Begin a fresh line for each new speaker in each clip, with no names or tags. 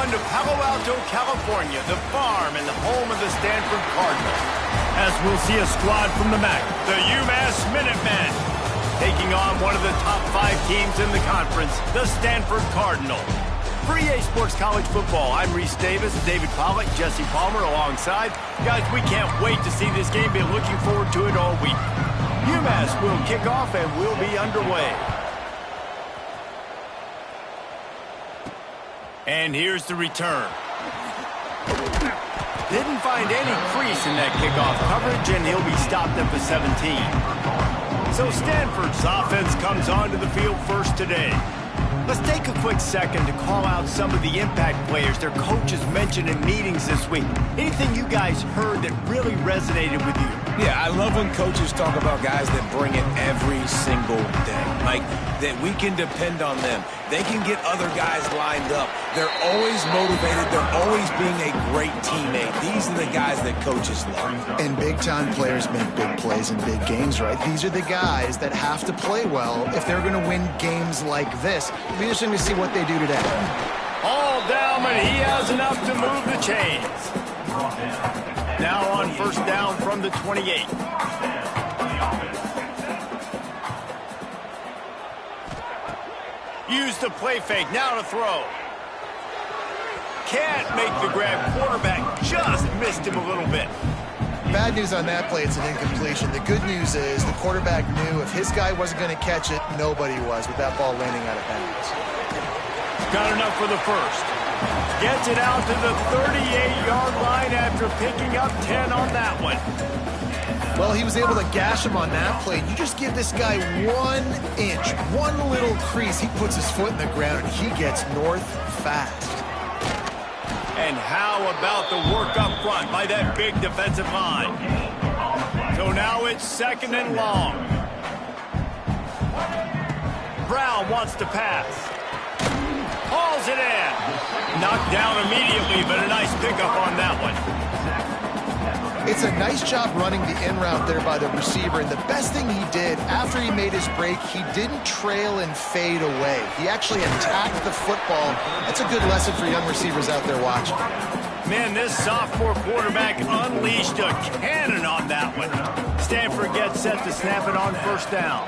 on to Palo Alto, California, the farm and the home of the Stanford Cardinal. As we'll see a squad from the MAC, the UMass Minutemen, taking on one of the top 5 teams in the conference, the Stanford Cardinal. For EA Sports College Football, I'm Reese Davis, David Pollack, Jesse Palmer alongside. Guys, we can't wait to see this game. Been looking forward to it all week. UMass will kick off and we'll be underway. And here's the return. Didn't find any crease in that kickoff coverage, and he'll be stopped at the 17. So Stanford's offense comes onto the field first today. Let's take a quick second to call out some of the impact players their coaches mentioned in meetings this week. Anything you guys heard that really resonated with you?
Yeah, I love when coaches talk about guys that bring it every single day. Like, that we can depend on them. They can get other guys lined up. They're always motivated. They're always being a great teammate. These are the guys that coaches love.
And big-time players make big plays in big games, right? These are the guys that have to play well if they're going to win games like this. It'll be interesting to see what they do today.
All down, but he has enough to move the chains. Now on first down from the 28. Use the play fake, now to throw. Can't make the grab, quarterback just missed him a little bit.
Bad news on that play, it's an incompletion. The good news is the quarterback knew if his guy wasn't going to catch it, nobody was with that ball landing out of bounds.
Got enough for the first. Gets it out to the 38-yard line after picking up 10 on that one.
Well, he was able to gash him on that play. You just give this guy 1 inch, one little crease, he puts his foot in the ground and he gets north fast.
And how about the work up front by that big defensive line? So now it's second and long. Brown wants to pass. Hauls it in. Knocked down immediately, but a nice pickup on that one.
It's a nice job running the in route there by the receiver, and the best thing he did after he made his break, he didn't trail and fade away. He actually attacked the football. That's a good lesson for young receivers out there watching.
Man, this sophomore quarterback unleashed a cannon on that one. Stanford gets set to snap it on first down.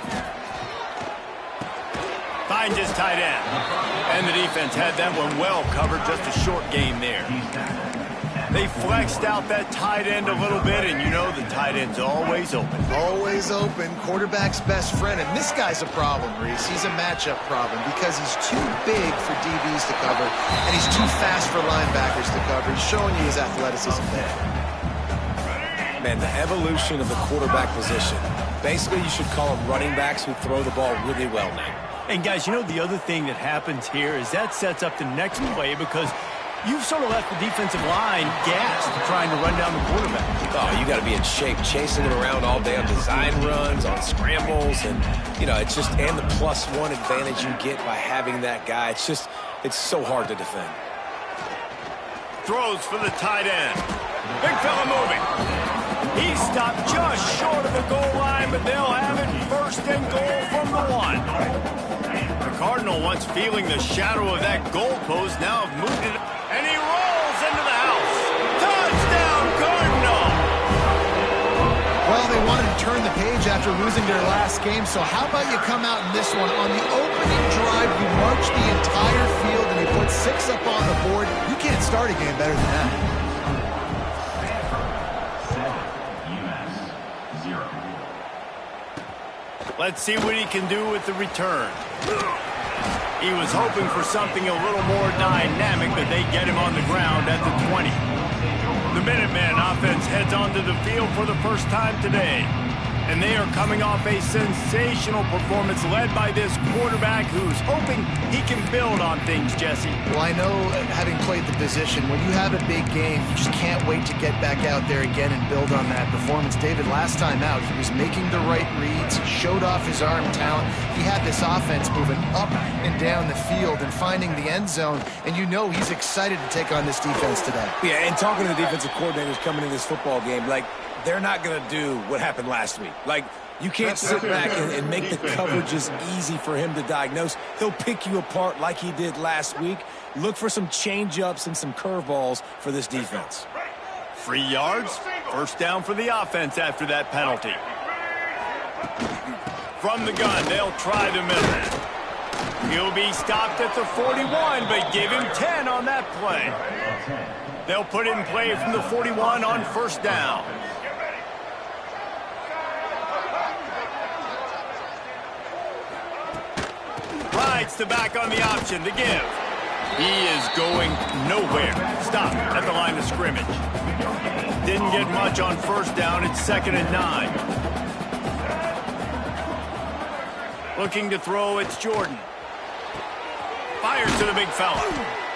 Finds his tight end. And the defense had that one well covered, just a short gain there. They flexed out that tight end a little bit, and you know the tight end's always open.
Always open, quarterback's best friend. And this guy's a problem, Reese. He's a matchup problem because he's too big for DBs to cover, and he's too fast for linebackers to cover. He's showing you his athleticism there.
Man, the evolution of the quarterback position. Basically, you should call them running backs who throw the ball really well now.
And guys, you know the other thing that happens here is that sets up the next play because you've sort of left the defensive line gassed trying to run down the quarterback.
Oh, you got to be in shape, chasing him around all day on design runs, on scrambles, and, you know, it's just, and the +1 advantage you get by having that guy. It's just, it's so hard to defend.
Throws for the tight end. Big fella moving. He stopped just short of the goal line, but they'll have it first and goal from the 1. The Cardinal, once feeling the shadow of that goalpost, now have moved it, and he rolls into the house. Touchdown, Cardinal!
Well, they wanted to turn the page after losing their last game, so how about you come out in this one? On the opening drive, you march the entire field, and you put 6 up on the board. You can't start a game better than that.
Let's see what he can do with the return. He was hoping for something a little more dynamic, but they get him on the ground at the 20. The Minutemen offense heads onto the field for the first time today. And they are coming off a sensational performance led by this quarterback who's hoping he can build on things, Jesse.
Well, I know, having played the position, when you have a big game, you just can't wait to get back out there again and build on that performance. David, last time out, he was making the right reads, showed off his arm talent. He had this offense moving up and down the field and finding the end zone, and you know he's excited to take on this defense today.
Yeah, and talking to the defensive coordinators coming into this football game, like, they're not going to do what happened last week. Like, you can't sit back and make the coverages easy for him to diagnose. He'll pick you apart like he did last week. Look for some change-ups and some curveballs for this defense.
3 yards, first down for the offense after that penalty. From the gun, they'll try the middle. He'll be stopped at the 41, but give him 10 on that play. They'll put in play from the 41 on first down. Rides the back on the option to give. He is going nowhere. Stop at the line of scrimmage. Didn't get much on first down. It's 2nd and 9. Looking to throw, it's Jordan. Fires to the big fella.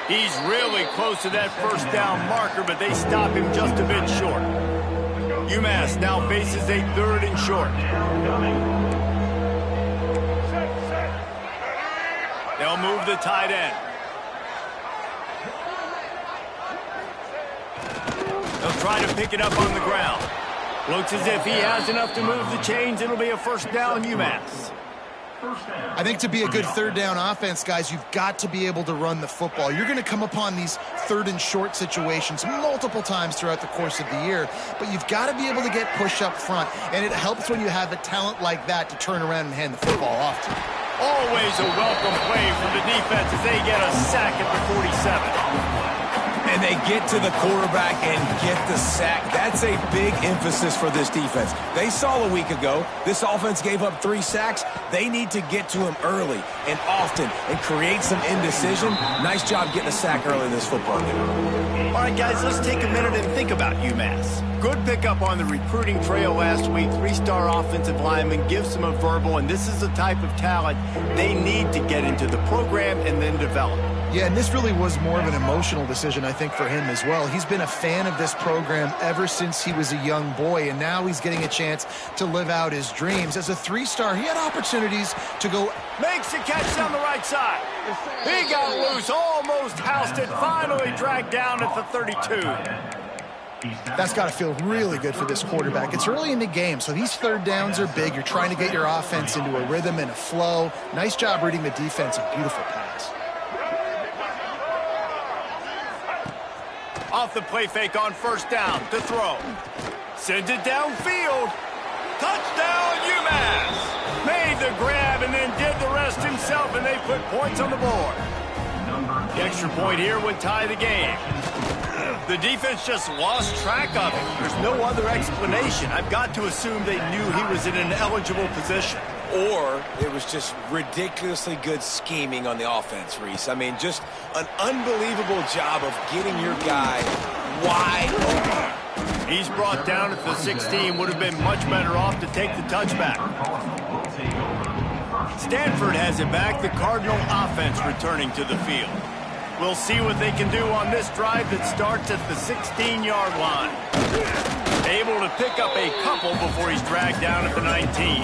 He's really close to that first down marker, but they stop him just a bit short. UMass now faces a 3rd and short. They'll move the tight end. They'll try to pick it up on the ground. Looks as if he has enough to move the chains. It'll be a first down, UMass.
I think to be a good 3rd down offense, guys, you've got to be able to run the football. You're going to come upon these 3rd and short situations multiple times throughout the course of the year, but you've got to be able to get push up front, and it helps when you have a talent like that to turn around and hand the football off to.
Always a welcome play from the defense as they get a sack at the 47.
And they get to the quarterback and get the sack. That's a big emphasis for this defense. They saw a week ago this offense gave up 3 sacks. They need to get to him early and often and create some indecision. Nice job getting a sack early in this football game.
All right, guys, let's take a minute and think about UMass. Good pickup on the recruiting trail last week. 3-star offensive lineman gives them a verbal, and this is the type of talent they need to get into the program and then develop.
Yeah, and this really was more of an emotional decision, I think, for him as well. He's been a fan of this program ever since he was a young boy, and now he's getting a chance to live out his dreams. As a 3-star, he had opportunities to go.
Makes the catch down the right side. He got loose, almost housed it, finally dragged down at the 32.
That's got to feel really good for this quarterback. It's early in the game, so these 3rd downs are big. You're trying to get your offense into a rhythm and a flow. Nice job reading the defense. A beautiful pass.
Off the play fake on first down to throw. Sends it downfield. Touchdown, UMass! Made the grab and then did the rest himself, and they put points on the board. The extra point here would tie the game. The defense just lost track of him. There's no other explanation. I've got to assume they knew he was in an eligible position.
Or it was just ridiculously good scheming on the offense, Reese. I mean, just an unbelievable job of getting your guy wide open.
He's brought down at the 16. Would have been much better off to take the touchback. Stanford has it back. The Cardinal offense returning to the field. We'll see what they can do on this drive that starts at the 16-yard line. Able to pick up a couple before he's dragged down at the 19.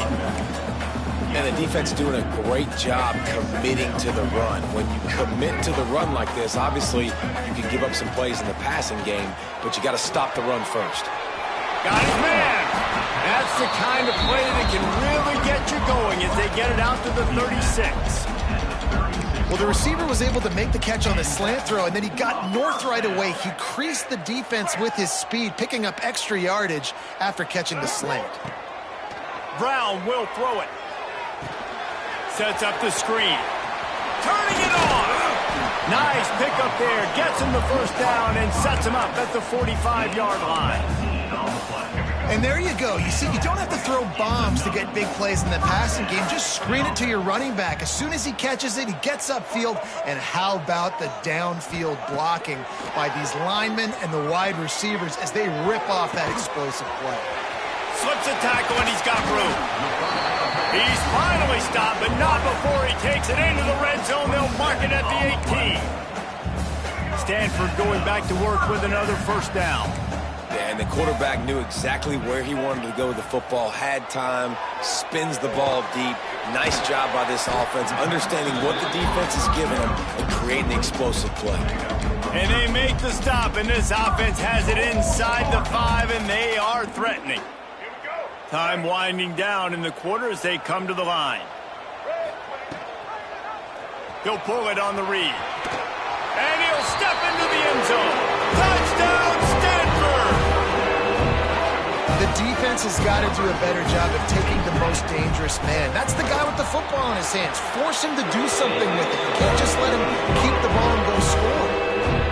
And the defense doing a great job committing to the run. When you commit to the run like this, obviously you can give up some plays in the passing game, but you got to stop the run first.
Got his man. That's the kind of play that can really get you going as they get it out to the 36.
Well, the receiver was able to make the catch on the slant throw, and then he got north right away. He creased the defense with his speed, picking up extra yardage after catching the slant.
Brown will throw it. Sets up the screen. Turning it on. Nice pickup there. Gets him the first down and sets him up at the 45-yard line.
And there you go. You see, you don't have to throw bombs to get big plays in the passing game. Just screen it to your running back. As soon as he catches it, he gets upfield. And how about the downfield blocking by these linemen and the wide receivers as they rip off that explosive play.
Slips a tackle and he's got room. He's finally stopped, but not before he takes it into the red zone. They'll mark it at the 18. Stanford going back to work with another first down.
Yeah, and the quarterback knew exactly where he wanted to go with the football, had time, spins the ball deep. Nice job by this offense, understanding what the defense is giving them and creating the explosive play.
And they make the stop, and this offense has it inside the 5, and they are threatening. Time winding down in the quarter as they come to the line. He'll pull it on the read. And he'll step into the end zone. Touchdown, Stanford!
The defense has got to do a better job of taking the most dangerous man. That's the guy with the football in his hands. Force him to do something with it. You can't just let him keep the ball and go score.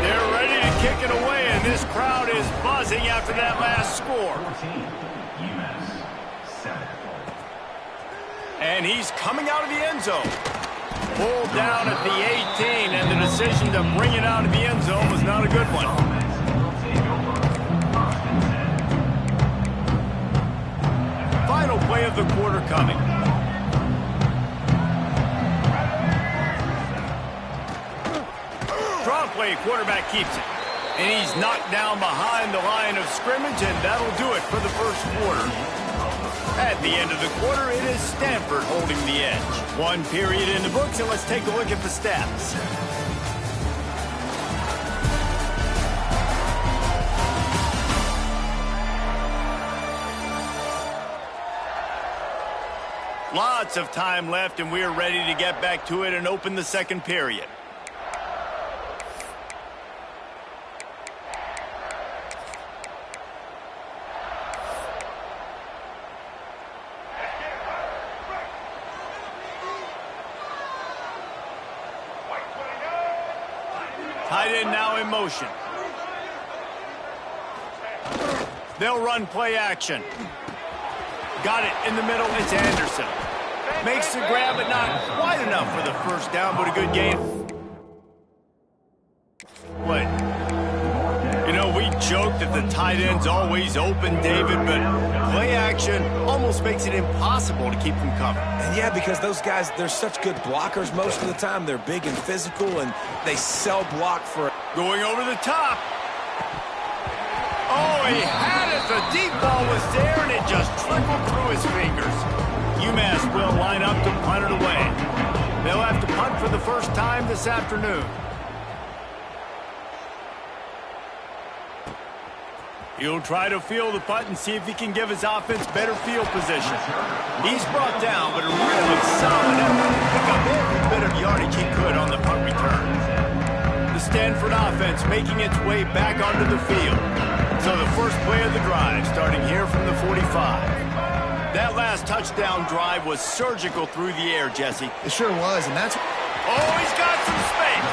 They're ready to kick it away, and this crowd is buzzing after that last score. And he's coming out of the end zone. Pulled down at the 18, and the decision to bring it out of the end zone was not a good one. Final play of the quarter coming. Draw play, quarterback keeps it. And he's knocked down behind the line of scrimmage, and that'll do it for the first quarter. At the end of the quarter, it is Stanford holding the edge. One period in the books, and let's take a look at the stats. Lots of time left, and we're ready to get back to it and open the second period. Tight end now in motion. They'll run play action. Got it in the middle. It's Anderson. Makes the grab, but not quite enough for the first down, but a good gain. What? You know, we joke that the tight end's always open, David, but play action almost makes it impossible to keep them covered.
And yeah, because those guys, they're such good blockers most of the time. They're big and physical, and they sell block for it.
Going over the top. Oh, he had it. The deep ball was there, and it just trickled through his fingers. UMass will line up to punt it away. They'll have to punt for the first time this afternoon. He'll try to field the punt and see if he can give his offense better field position. He's brought down, but a really solid effort to pick up every bit of yardage he could on the punt return. The Stanford offense making its way back onto the field. So the first play of the drive starting here from the 45. That last touchdown drive was surgical through the air, Jesse.
It sure was, and that's...
Oh, he's got some space.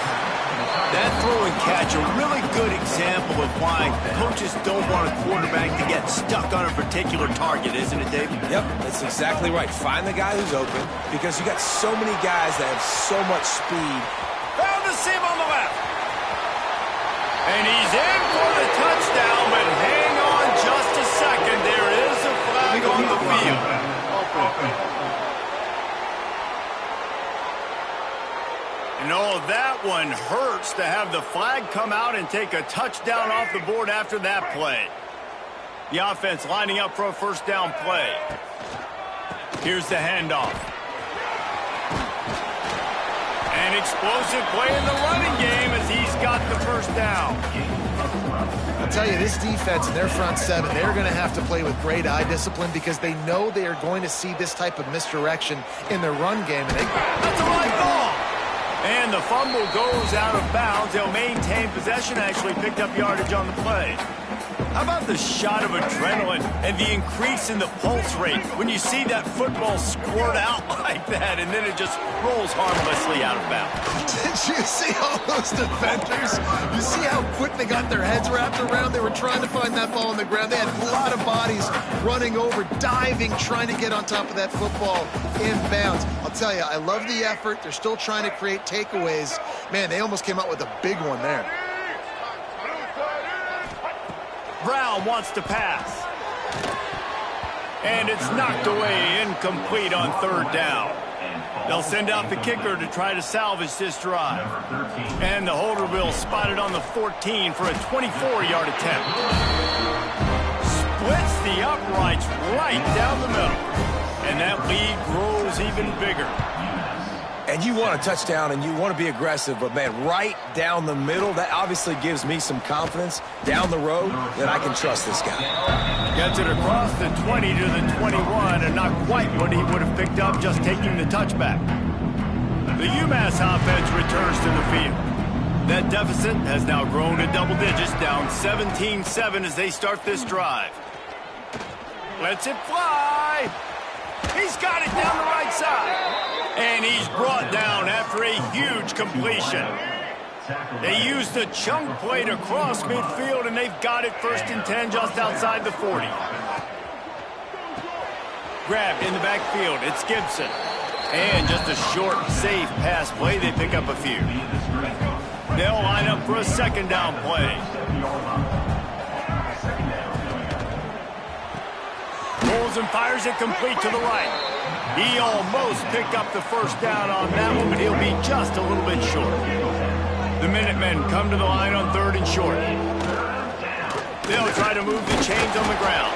That throw and catch, a really good example of why coaches don't want a quarterback to get stuck on a particular target, isn't it, Dave?
Yep, that's exactly right. Find the guy who's open, because you got so many guys that have so much speed.
Found the seam on the left. And he's in for the touchdown, but hang on just a second. There is a flag on the field. You know, that one hurts to have the flag come out and take a touchdown off the board after that play. The offense lining up for a first down play. Here's the handoff. An explosive play in the running game as he's got the first down.
I'll tell you, this defense and their front seven, they're going to have to play with great eye discipline because they know they are going to see this type of misdirection in their run game. And
that's a right ball. And the fumble goes out of bounds. They'll maintain possession, actually picked up yardage on the play. How about the shot of adrenaline and the increase in the pulse rate when you see that football squirt out like that and then it just rolls harmlessly out of bounds?
Did you see all those defenders? You see how quick they got their heads wrapped around? They were trying to find that ball on the ground. They had a lot of bodies running over, diving, trying to get on top of that football in bounds. I'll tell you, I love the effort. They're still trying to create takeaways. Man, they almost came out with a big one there.
Brown wants to pass. And it's knocked away, incomplete on third down. They'll send out the kicker to try to salvage this drive. And the holder will spot it on the 14 for a 24-yard attempt. Splits the uprights right down the middle. And that lead grows even bigger.
And you want a touchdown and you want to be aggressive, but, man, right down the middle, that obviously gives me some confidence down the road that I can trust this guy.
Gets it across the 20 to the 21, and not quite what he would have picked up just taking the touchback. The UMass offense returns to the field. That deficit has now grown to double digits, down 17-7 as they start this drive. Lets it fly. He's got it down the right side. And he's brought down after a huge completion. They used a chunk play to cross midfield, and they've got it 1st and 10 just outside the 40. Grabbed in the backfield. It's Gibson. And just a short, safe pass play. They pick up a few. They'll line up for a 2nd down play. Rolls and fires it complete to the right. He almost picked up the 1st down on that one, but he'll be just a little bit short. The Minutemen come to the line on 3rd and short. They'll try to move the chains on the ground.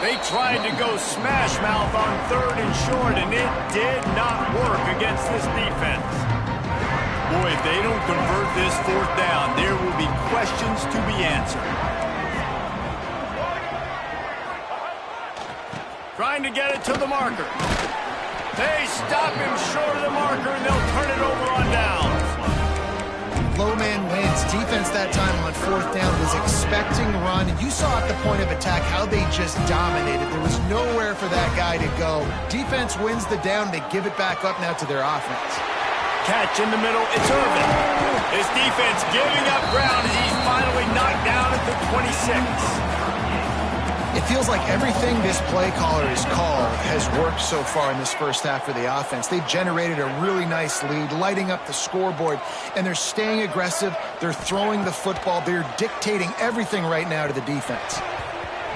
They tried to go smash mouth on 3rd and short, and it did not work against this defense. Boy, if they don't convert this 4th down, there will be questions to be answered. Trying to get it to the marker. They stop him short of the marker, and they'll turn it over on downs.
Low man wins. Defense that time on 4th down was expecting run, and you saw at the point of attack how they just dominated. There was nowhere for that guy to go. Defense wins the down. They give it back up now to their offense.
Catch in the middle. It's Irvin. His defense giving up ground as he's finally knocked down at the 26.
It feels like everything this play caller has called has worked so far in this 1st half for the offense. They've generated a really nice lead, lighting up the scoreboard, and they're staying aggressive. They're throwing the football. They're dictating everything right now to the defense.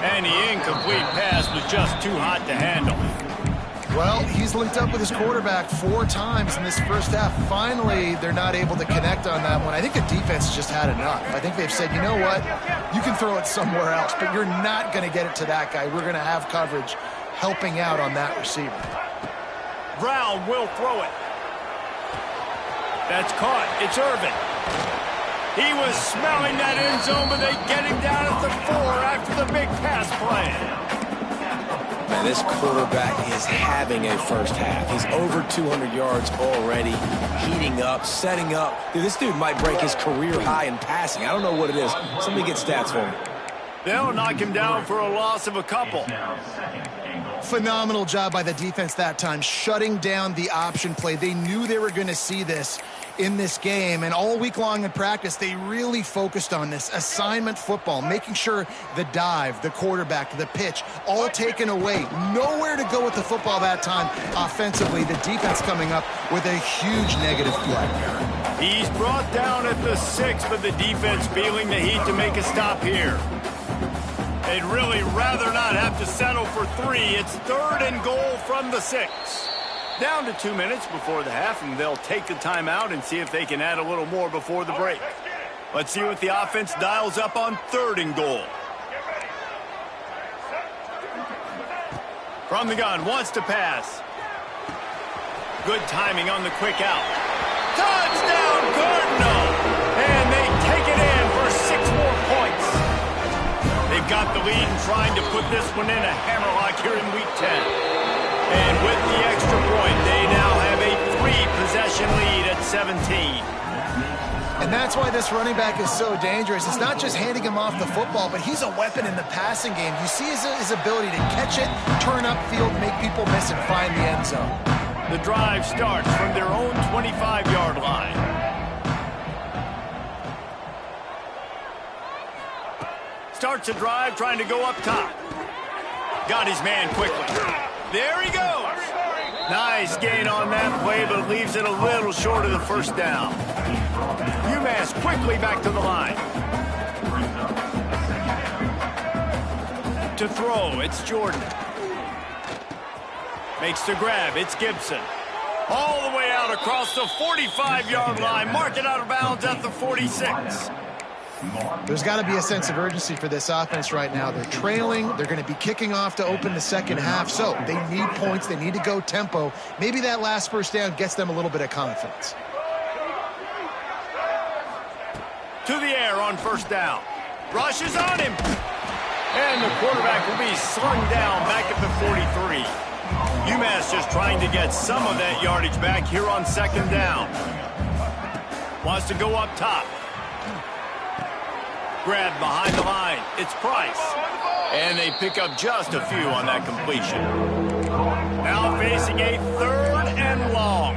And the incomplete pass was just too hot to handle.
Well, he's linked up with his quarterback 4 times in this 1st half. Finally, they're not able to connect on that one. I think the defense just had enough. I think they've said, you know what? You can throw it somewhere else, but you're not going to get it to that guy. We're going to have coverage helping out on that receiver.
Brown will throw it. That's caught. It's Irvin. He was smelling that end zone, but they get him down at the 4 after the big pass play.
Man, this quarterback is having a 1st half. He's over 200 yards already, heating up, setting up. Dude, this dude might break his career high in passing. I don't know what it is. Somebody get stats for me.
They'll knock him down for a loss of a couple.
Phenomenal job by the defense that time, shutting down the option play. They knew they were going to see this in this game, and all week long in practice, they really focused on this assignment football, making sure the dive, the quarterback, the pitch, all taken away. Nowhere to go with the football that time offensively. The defense coming up with a huge negative play.
He's brought down at the 6, but the defense feeling the heat to make a stop here. They'd really rather not have to settle for 3. It's 3rd and goal from the 6. Down to 2 minutes before the half, and they'll take the timeout and see if they can add a little more before the break. Let's see what the offense dials up on 3rd and goal. From the gun, wants to pass. Good timing on the quick out. Touchdown, Cardinal! And they take it in for 6 more points. They've got the lead and trying to put this one in a hammerlock here in Week 10. And with the extra point, they now have a 3-possession lead at 17.
And that's why this running back is so dangerous. It's not just handing him off the football, but he's a weapon in the passing game. You see his ability to catch it, turn upfield, make people miss, and find the end zone.
The drive starts from their own 25-yard line. Starts a drive trying to go up top. Got his man quickly. There he goes. Nice gain on that play, but leaves it a little short of the 1st down. UMass quickly back to the line. To throw, it's Jordan. Makes the grab, it's Gibson. All the way out across the 45-yard line. Mark it out of bounds at the 46.
There's got to be a sense of urgency for this offense right now. They're trailing. They're going to be kicking off to open the second half. So they need points. They need to go tempo. Maybe that last first down gets them a little bit of confidence.
To the air on first down. Rushes on him. And the quarterback will be slung down back at the 43. UMass just trying to get some of that yardage back here on second down. Wants to go up top. Grab behind the line. It's Price. And they pick up just a few on that completion. Now facing a 3rd and long.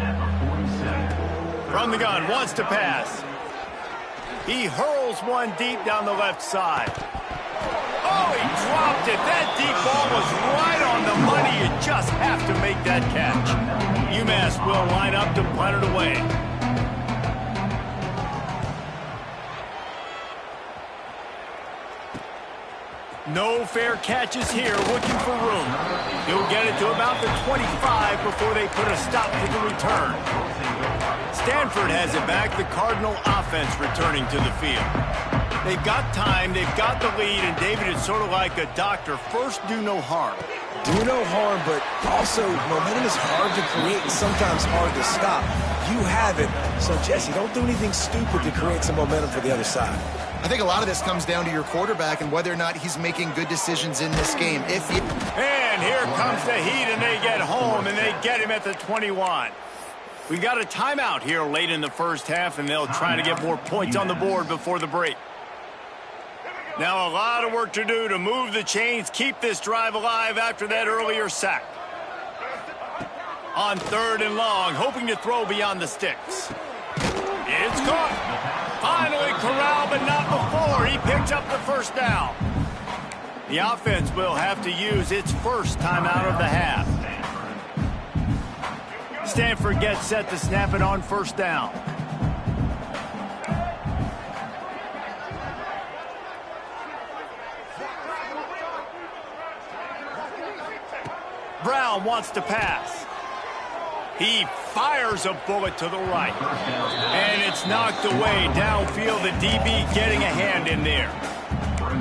From the gun, wants to pass. He hurls one deep down the left side. Oh, he dropped it. That deep ball was right on the money. You just have to make that catch. UMass will line up to punt it away. No fair catches here, looking for room. He'll get it to about the 25 before they put a stop to the return. Stanford has it back, the Cardinal offense returning to the field. They've got time, they've got the lead, and David, it's sort of like a doctor. First, do no harm.
Do no harm, but also momentum is hard to create and sometimes hard to stop. You have it, so Jesse, don't do anything stupid to create some momentum for the other side.
I think a lot of this comes down to your quarterback and whether or not he's making good decisions in this game.
And here comes the heat, and they get home, and they get him at the 21. We got a timeout here late in the first half, and they'll try to get more points on the board before the break. Now a lot of work to do to move the chains, keep this drive alive after that earlier sack. On 3rd and long, hoping to throw beyond the sticks. It's caught. Finally corralled, but not before. He picks up the first down. The offense will have to use its first timeout of the half. Stanford gets set to snap it on first down. Brown wants to pass. He fires a bullet to the right. And it's knocked away downfield. The DB getting a hand in there.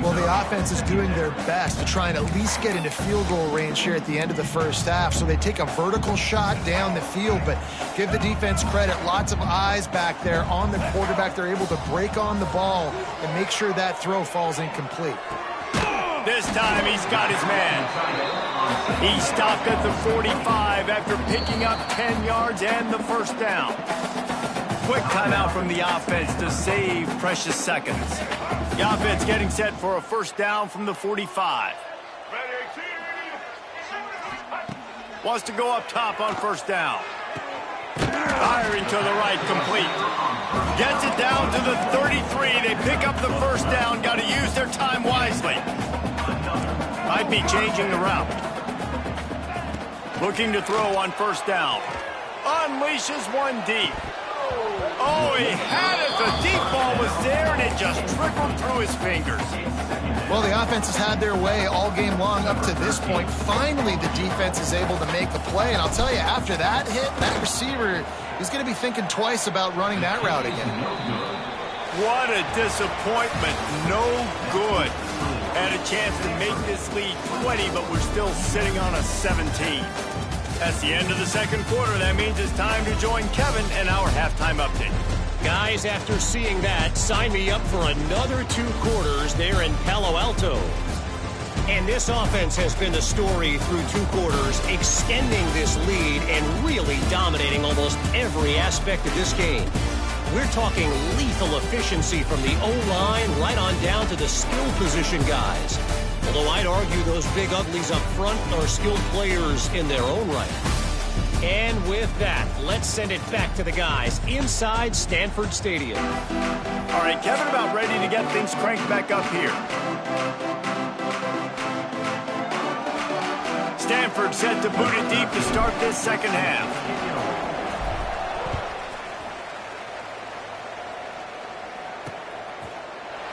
Well, the offense is doing their best to try and at least get into field goal range here at the end of the first half. So they take a vertical shot down the field, but give the defense credit. Lots of eyes back there on the quarterback. They're able to break on the ball and make sure that throw falls incomplete.
This time he's got his man. He stopped at the 45 after picking up 10 yards and the first down. Quick timeout from the offense to save precious seconds. The offense getting set for a first down from the 45. Wants to go up top on first down. Firing to the right, complete. Gets it down to the 33. They pick up the first down. Got to use their time wisely. Might be changing the route. Looking to throw on first down. Unleashes one deep. Oh, he had it. The deep ball was there, and it just trickled through his fingers.
Well, the offense has had their way all game long up to this point. Finally, the defense is able to make the play. And I'll tell you, after that hit, that receiver is going to be thinking twice about running that route again.
What a disappointment. No good. Had a chance to make this lead 20, but we're still sitting on a 17. That's the end of the second quarter. That means it's time to join Kevin and our halftime update.
Guys, after seeing that, sign me up for another 2 quarters there in Palo Alto. And this offense has been the story through 2 quarters, extending this lead and really dominating almost every aspect of this game. We're talking lethal efficiency from the O-line right on down to the skill position guys. Although I'd argue those big uglies up front are skilled players in their own right. And with that, let's send it back to the guys inside Stanford Stadium.
All right, Kevin, about ready to get things cranked back up here. Stanford set to boot it deep to start this second half.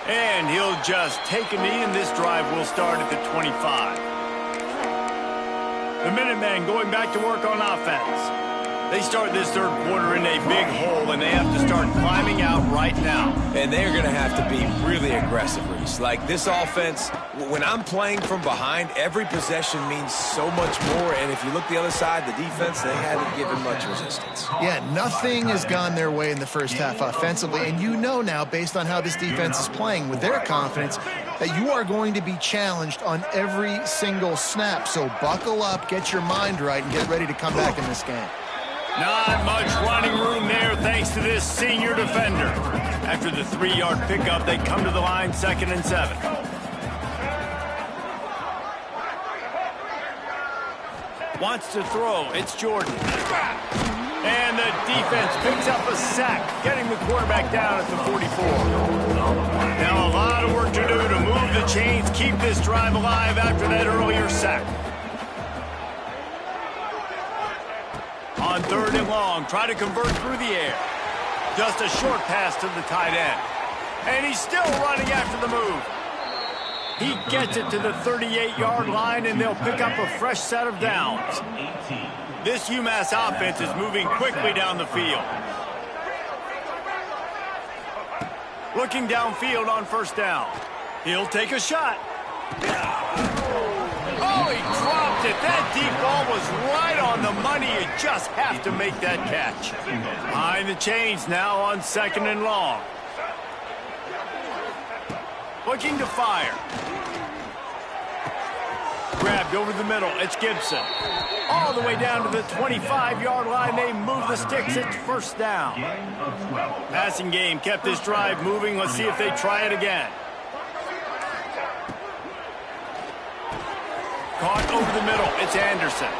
And he'll just take a knee, and this drive will start at the 25. The Minutemen going back to work on offense. They start this third quarter in a big hole, and they have to start climbing out right now.
And they're going to have to be really aggressive, Reese. Like this offense, when I'm playing from behind, every possession means so much more. And if you look the other side, the defense, they haven't given much resistance.
Yeah, nothing has gone their way in the first half offensively. And you know now, based on how this defense is playing with their confidence, that you are going to be challenged on every single snap. So buckle up, get your mind right, and get ready to come back in this game.
Not much running room there thanks to this senior defender. After the 3-yard pickup, they come to the line 2nd and 7. Wants to throw. It's Jordan. And the defense picks up a sack, getting the quarterback down at the 44. Now a lot of work to do to move the chains, keep this drive alive after that earlier sack. On 3rd and long, try to convert through the air. Just a short pass to the tight end. And he's still running after the move. He gets it to the 38-yard line, and they'll pick up a fresh set of downs. This UMass offense is moving quickly down the field. Looking downfield on 1st down. He'll take a shot. Oh, he dropped it. That deep ball was right on the money. You just have to make that catch. Behind the chains now on 2nd and long. Looking to fire. Grabbed over the middle. It's Gibson. All the way down to the 25-yard line. They move the sticks. It's 1st down. Passing game kept this drive moving. Let's see if they try it again. Caught over the middle. It's Anderson.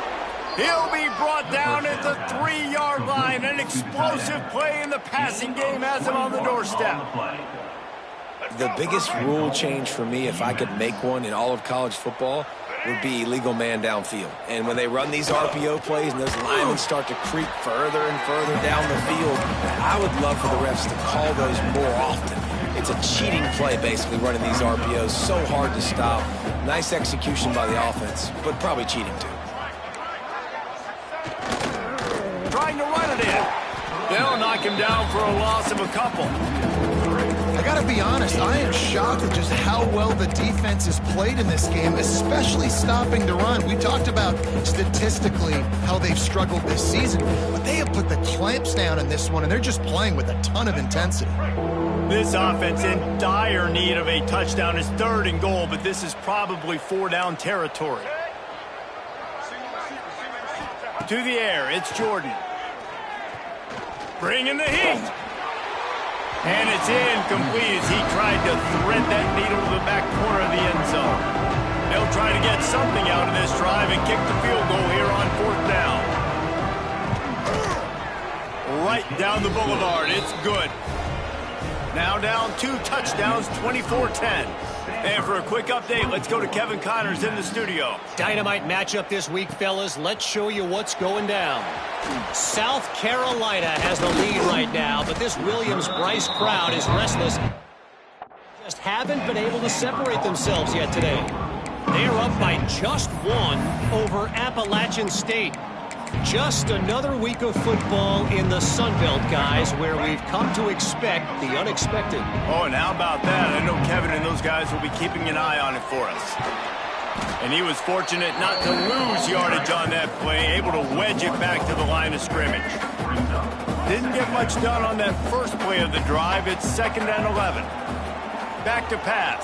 He'll be brought down at the 3-yard line. An explosive play in the passing game has him on the doorstep.
The biggest rule change for me, if I could make one in all of college football, would be illegal man downfield. And when they run these RPO plays and those linemen start to creep further and further down the field, I would love for the refs to call those more often. It's a cheating play, basically, running these RPOs. So hard to stop. Nice execution by the offense, but probably cheating too.
Trying to run it in. They'll knock him down for a loss of a couple.
I got to be honest, I am shocked at just how well the defense has played in this game, especially stopping the run. We talked about statistically how they've struggled this season, but they have put the clamps down in this one, and they're just playing with a ton of intensity.
This offense in dire need of a touchdown. Is 3rd and goal, but this is probably 4-down territory. To the air, it's Jordan. Bringing the heat. And it's incomplete as he tried to thread that needle to the back corner of the end zone. They'll try to get something out of this drive and kick the field goal here on 4th down. Right down the boulevard. It's good. Now down 2 touchdowns, 24-10. And for a quick update, let's go to Kevin Connors in the studio.
Dynamite matchup this week, fellas. Let's show you what's going down. South Carolina has the lead right now, but this Williams-Brice crowd is restless. Just haven't been able to separate themselves yet today. They're up by just 1 over Appalachian State. Just another week of football in the Sun Belt, guys, where we've come to expect the unexpected.
Oh, and how about that? I know Kevin and those guys will be keeping an eye on it for us. And he was fortunate not to lose yardage on that play, able to wedge it back to the line of scrimmage. Didn't get much done on that first play of the drive. It's 2nd and 11. Back to pass.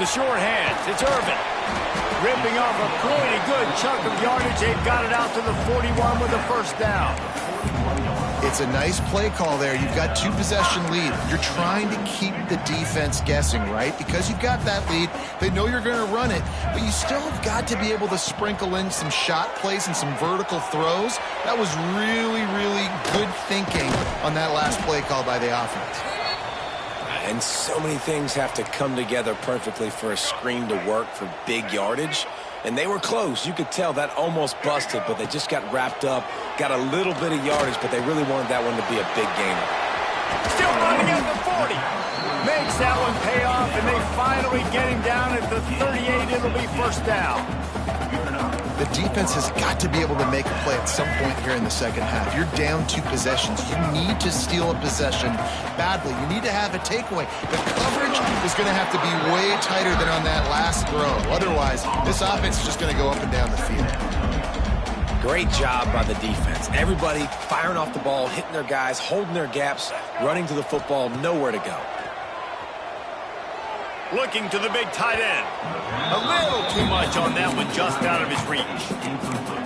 The short hands. It's Irvin. Ripping off a pretty good chunk of yardage. They've got it out to the 41 with a 1st down.
It's a nice play call there. You've got 2-possession lead. You're trying to keep the defense guessing, right? Because you've got that lead. They know you're going to run it, but you still have got to be able to sprinkle in some shot plays and some vertical throws. That was really, really good thinking on that last play call by the offense.
And so many things have to come together perfectly for a screen to work for big yardage. And they were close. You could tell that almost busted, but they just got wrapped up, got a little bit of yardage, but they really wanted that one to be a big gainer.
Still running at the 40. Makes that one pay off, and they finally get him down at the 38. It'll be 1st down.
The defense has got to be able to make a play at some point here in the second half. You're down 2 possessions. You need to steal a possession badly. You need to have a takeaway. The coverage is going to have to be way tighter than on that last throw. Otherwise, this offense is just going to go up and down the field.
Great job by the defense. Everybody firing off the ball, hitting their guys, holding their gaps, running to the football, nowhere to go.
Looking to the big tight end. A little too much on that one, just out of his reach.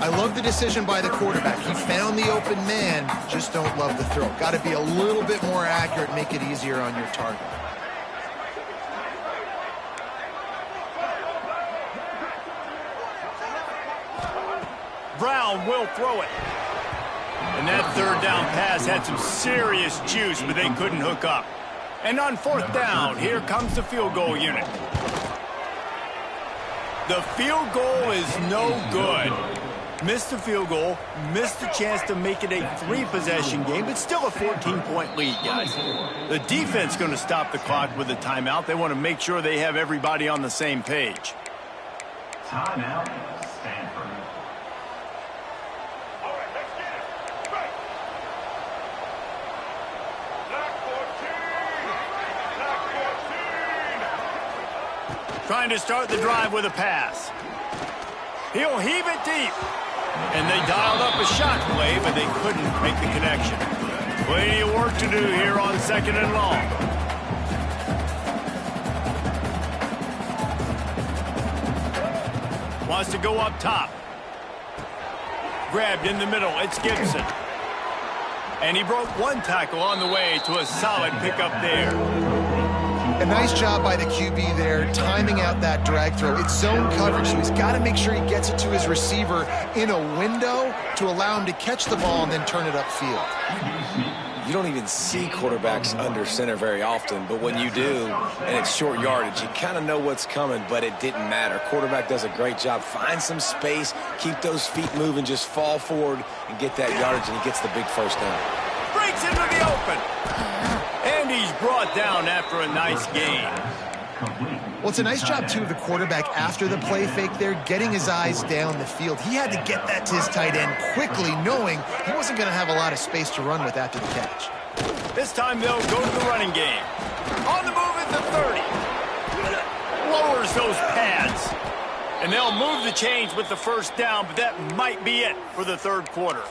I love the decision by the quarterback. He found the open man, just don't love the throw. Got to be a little bit more accurate, make it easier on your target.
Brown will throw it. And that third down pass had some serious juice, but they couldn't hook up. And on 4th down, here comes the field goal unit. The field goal is no good. Missed the field goal, missed the chance to make it a 3-possession game, but still a 14-point lead, guys. The defense going to stop the clock with a timeout. They want to make sure they have everybody on the same page.
Timeout, Stanford.
Trying to start the drive with a pass. He'll heave it deep. And they dialed up a shot play, but they couldn't make the connection. Plenty of work to do here on 2nd and long. Wants to go up top. Grabbed in the middle. It's Gibson. And he broke 1 tackle on the way to a solid pickup there.
A nice job by the QB there, timing out that drag throw. It's zone coverage, so he's got to make sure he gets it to his receiver in a window to allow him to catch the ball and then turn it upfield.
You don't even see quarterbacks under center very often, but when you do, and it's short yardage, you kind of know what's coming, but it didn't matter. Quarterback does a great job. Find some space, keep those feet moving, just fall forward and get that yardage, and he gets the big first down.
Breaks into the open. And he's brought down after a nice gain.
Well, it's a nice job, too, of the quarterback after the play fake there, getting his eyes down the field. He had to get that to his tight end quickly, knowing he wasn't going to have a lot of space to run with after the catch.
This time they'll go to the running game. On the move at the 30. Lowers those pads. And they'll move the chains with the first down, but that might be it for the 3rd quarter.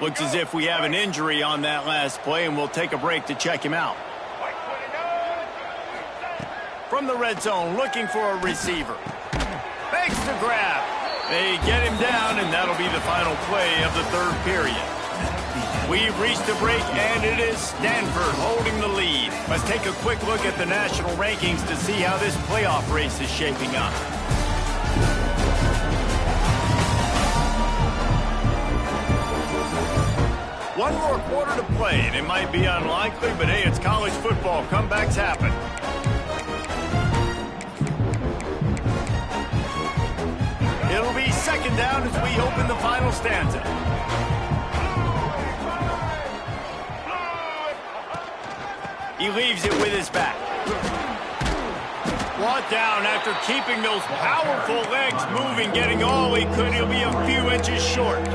Looks as if we have an injury on that last play, and we'll take a break to check him out. From the red zone, looking for a receiver. Makes the grab. They get him down, and that'll be the final play of the 3rd period. We've reached the break, and it is Stanford holding the lead. Let's take a quick look at the national rankings to see how this playoff race is shaping up. One more quarter to play, and it might be unlikely, but hey, it's college football. Comebacks happen. It'll be 2nd down as we open the final stanza. He leaves it with his back. Brought down after keeping those powerful legs moving, getting all he could. He'll be a few inches short.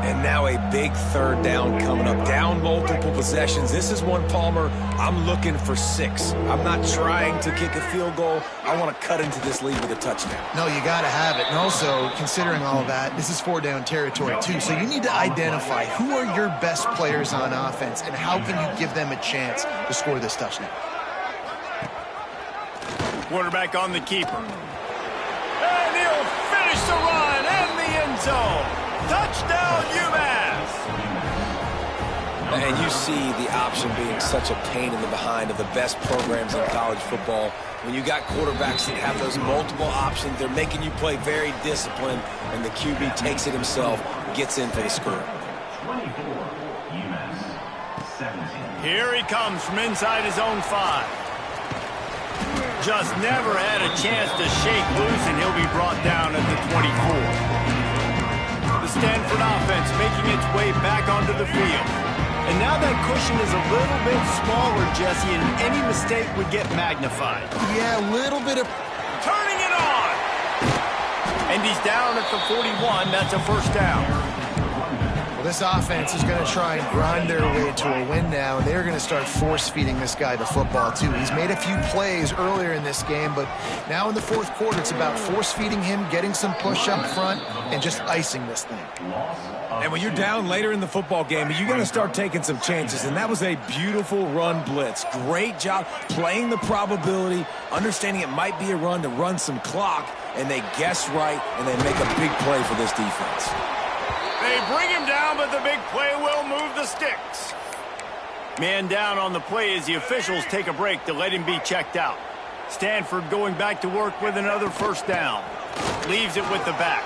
And now a big 3rd down coming up. Down multiple possessions. This is one, Palmer, I'm looking for 6. I'm not trying to kick a field goal. I want to cut into this lead with a touchdown.
No, you got to have it. And also, considering all of that, this is 4-down territory, too. So you need to identify who are your best players on offense and how can you give them a chance to score this touchdown.
Quarterback on the keeper. And he'll finish the run in the end zone. Touchdown, UMass!
And you see the option being such a pain in the behind of the best programs in college football. When you got quarterbacks that have those multiple options, they're making you play very disciplined, and the QB takes it himself, gets in for the score.
24, UMass 17.
Here he comes from inside his own 5. Just never had a chance to shake loose, and he'll be brought down at the 24. The Stanford offense making its way back onto the field. And now that cushion is a little bit smaller, Jesse, and any mistake would get magnified.
Yeah, a little bit of...
Turning it on! And he's down at the 41. That's a first down.
Well, this offense is going to try and grind their way to a win now, and they're going to start force-feeding this guy the football, too. He's made a few plays earlier in this game, but now in the fourth quarter, it's about force-feeding him, getting some push up front, and just icing this thing.
And when you're down later in the football game, you got to start taking some chances, and that was a beautiful run blitz. Great job playing the probability, understanding it might be a run to run some clock, and they guess right, and they make a big play for this defense.
They bring him down, but the big play will move the sticks. Man down on the play as the officials take a break to let him be checked out. Stanford going back to work with another first down. Leaves it with the back.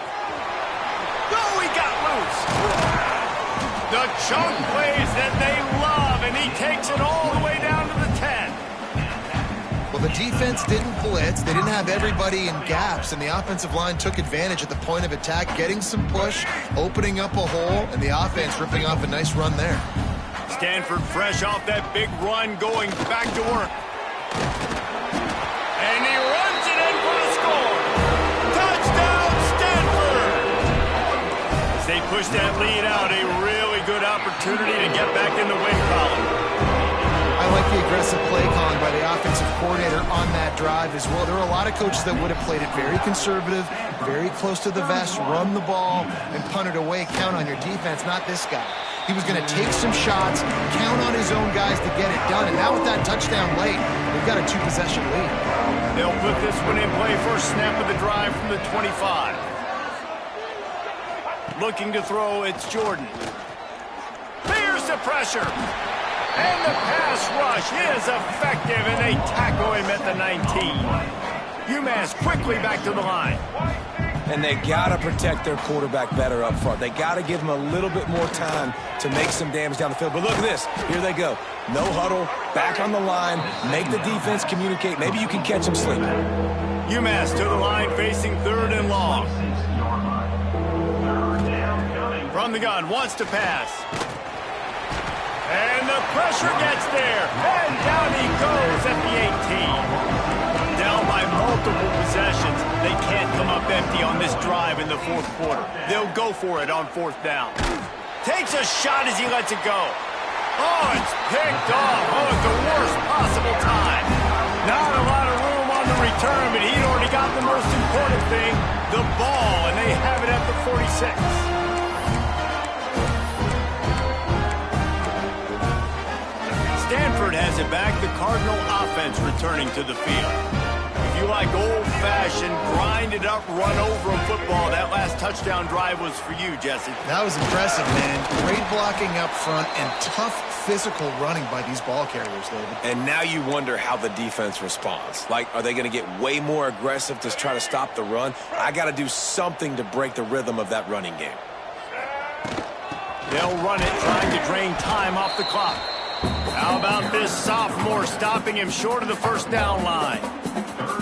Oh, he got loose. The chunk plays that they love, and he takes it all the way down to the 10.
Well, the defense didn't blitz. They didn't have everybody in gaps, and the offensive line took advantage at the point of attack, getting some push, opening up a hole, and the offense ripping off a nice run there.
Stanford fresh off that big run, going back to work. And he runs it in for the score. Touchdown, Stanford! As they push that lead out, a really good opportunity to get back in the win column.
I like the aggressive play calling by the offensive coordinator on that drive as well. There are a lot of coaches that would have played it very conservative, very close to the vest, run the ball, and punt it away. Count on your defense, not this guy. He was going to take some shots, count on his own guys to get it done. And now with that touchdown late, they've got a two-possession lead.
They'll put this one in play. First snap of the drive from the 25. Looking to throw, it's Jordan. There's the pressure. And the pass rush is effective, and they tackle him at the 19. UMass quickly back to the line.
And they got to protect their quarterback better up front. They got to give him a little bit more time to make some damage down the field. But look at this. Here they go. No huddle, back on the line, make the defense communicate. Maybe you can catch them sleeping.
UMass to the line, facing third and long. From the gun, wants to pass. And the pressure gets there. And down he goes at the 18. Down by multiple possessions. They can't come up empty on this drive in the fourth quarter. They'll go for it on fourth down. Takes a shot as he lets it go. Oh, it's picked off. Oh, at the worst possible time. Not a lot of room on the return, but he'd already got the most important thing, the ball, and they have it at the 46. Stanford has it back. The Cardinal offense returning to the field. If you like old-fashioned, grind-it-up, run-over football, that last touchdown drive was for you, Jesse.
That was impressive, man. Great blocking up front and tough physical running by these ball carriers, David.
And now you wonder how the defense responds. Like, are they going to get way more aggressive to try to stop the run? I got to do something to break the rhythm of that running game.
They'll run it, trying to drain time off the clock. How about this sophomore stopping him short of the first down line?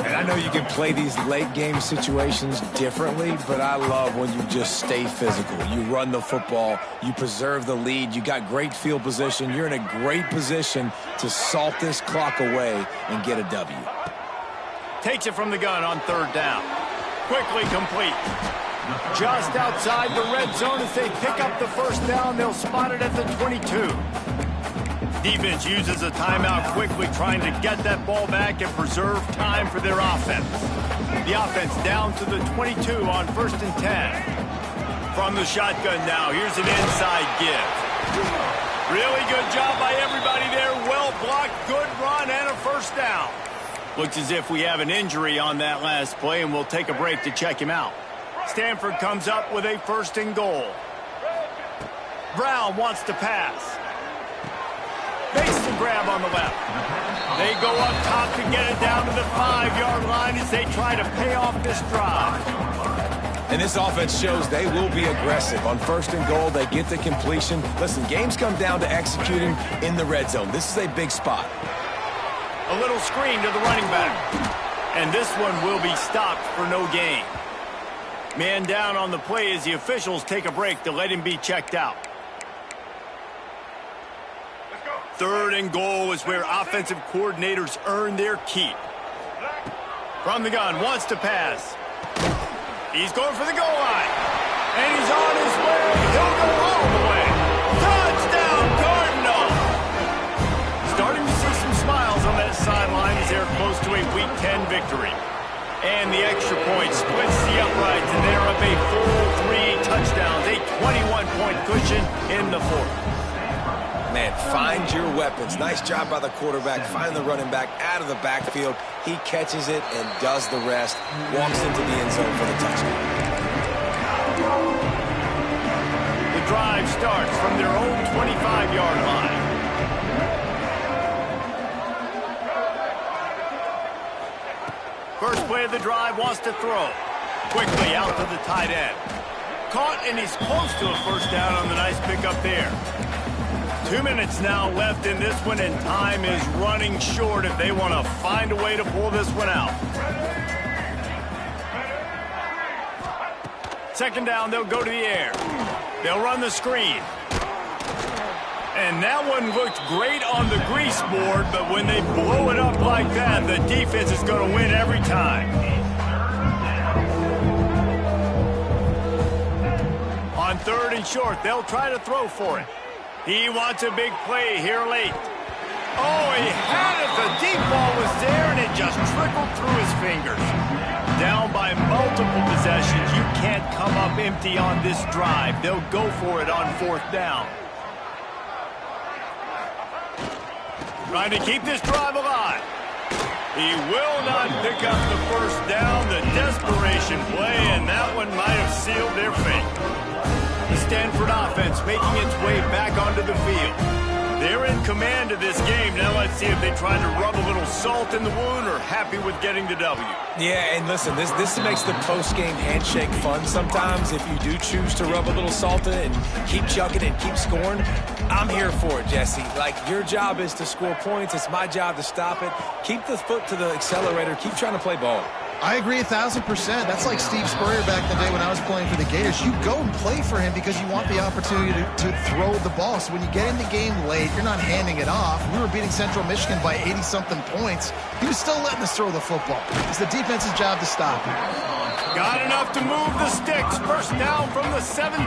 And I know you can play these late game situations differently, but I love when you just stay physical. You run the football, you preserve the lead, you got great field position, you're in a great position to salt this clock away and get a W.
Takes it from the gun on third down. Quickly complete. Just outside the red zone as they pick up the first down. They'll spot it at the 22. Defense uses a timeout quickly, trying to get that ball back and preserve time for their offense. The offense down to the 22 on 1st and 10. From the shotgun now, here's an inside give. Really good job by everybody there. Well blocked, good run, and a first down. Looks as if we have an injury on that last play, and we'll take a break to check him out. Stanford comes up with a 1st and goal. Brown wants to pass. Base and grab on the left. They go up top to get it down to the 5-yard line as they try to pay off this drive.
And this offense shows they will be aggressive. On 1st and goal, they get the completion. Listen, games come down to executing in the red zone. This is a big spot.
A little screen to the running back. And this one will be stopped for no gain. Man down on the play as the officials take a break to let him be checked out. 3rd and goal is where offensive coordinators earn their keep. From the gun, wants to pass. He's going for the goal line. And he's on his way. He'll go all the way. Touchdown, Cardinals! Starting to see some smiles on that sideline as they're close to a Week 10 victory. And the extra point splits the uprights, and they're up a full 3 touchdowns, a 21-point cushion in the fourth.
Man, find your weapons. Nice job by the quarterback. Find the running back out of the backfield. He catches it and does the rest. Walks into the end zone for the touchdown.
The drive starts from their own 25-yard line. First play of the drive, wants to throw. Quickly out to the tight end. Caught, and he's close to a first down on the nice pickup there. 2 minutes now left in this one, and time is running short if they want to find a way to pull this one out. Second down, they'll go to the air. They'll run the screen. And that one looked great on the grease board, but when they blow it up like that, the defense is going to win every time. On 3rd and short, they'll try to throw for it. He wants a big play here late. Oh, he had it. The deep ball was there, and it just trickled through his fingers. Down by multiple possessions. You can't come up empty on this drive. They'll go for it on 4th down. Trying to keep this drive alive. He will not pick up the first down. The desperation play, and that one might have sealed their fate. The Stanford offense making its way back onto the field. They're in command of this game. Now let's see if they try to rub a little salt in the wound or happy with getting the W.
Yeah, and listen, this makes the post-game handshake fun sometimes. If you do choose to rub a little salt in it and keep chugging and keep scoring, I'm here for it, Jesse. Like, your job is to score points. It's my job to stop it. Keep the foot to the accelerator. Keep trying to play ball.
I agree 1,000%. That's like Steve Spurrier back in the day when I was playing for the Gators. You go and play for him because you want the opportunity to throw the ball. So when you get in the game late, you're not handing it off. We were beating Central Michigan by 80-something points. He was still letting us throw the football. It's the defense's job to stop him.
Got enough to move the sticks. First down from the 17.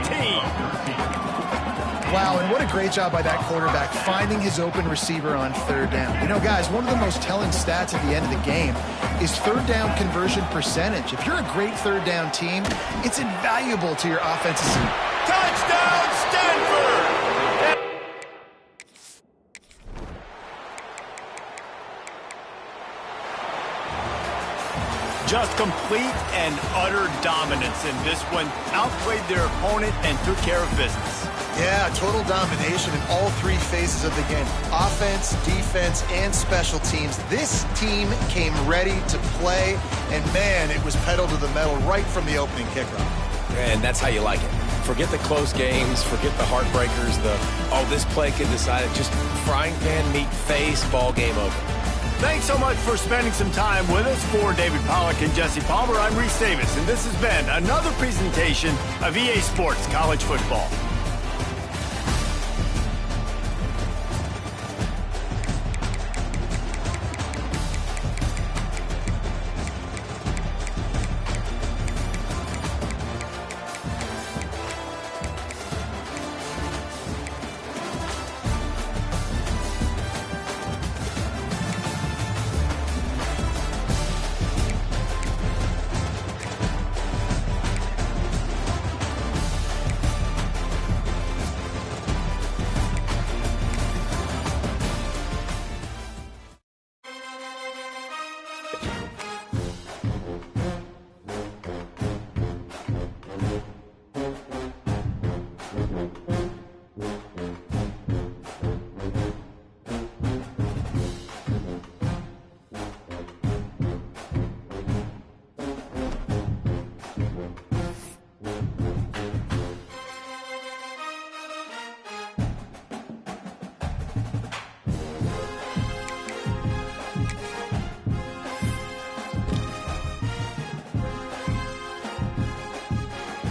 Wow, and what a great job by that quarterback finding his open receiver on 3rd down. You know, guys, one of the most telling stats at the end of the game is 3rd down conversion percentage. If you're a great 3rd down team, it's invaluable to your offensive team.
Touchdown, Stanford! Just complete and utter dominance in this one. Outplayed their opponent and took care of business.
Yeah, total domination in all 3 phases of the game. Offense, defense, and special teams. This team came ready to play, and man, it was pedal to the metal right from the opening kickoff.
And that's how you like it. Forget the close games, forget the heartbreakers, this play could decide it. Just frying pan, meat, face, ball game over.
Thanks so much for spending some time with us. For David Pollack and Jesse Palmer, I'm Reese Davis, and this has been another presentation of EA Sports College Football.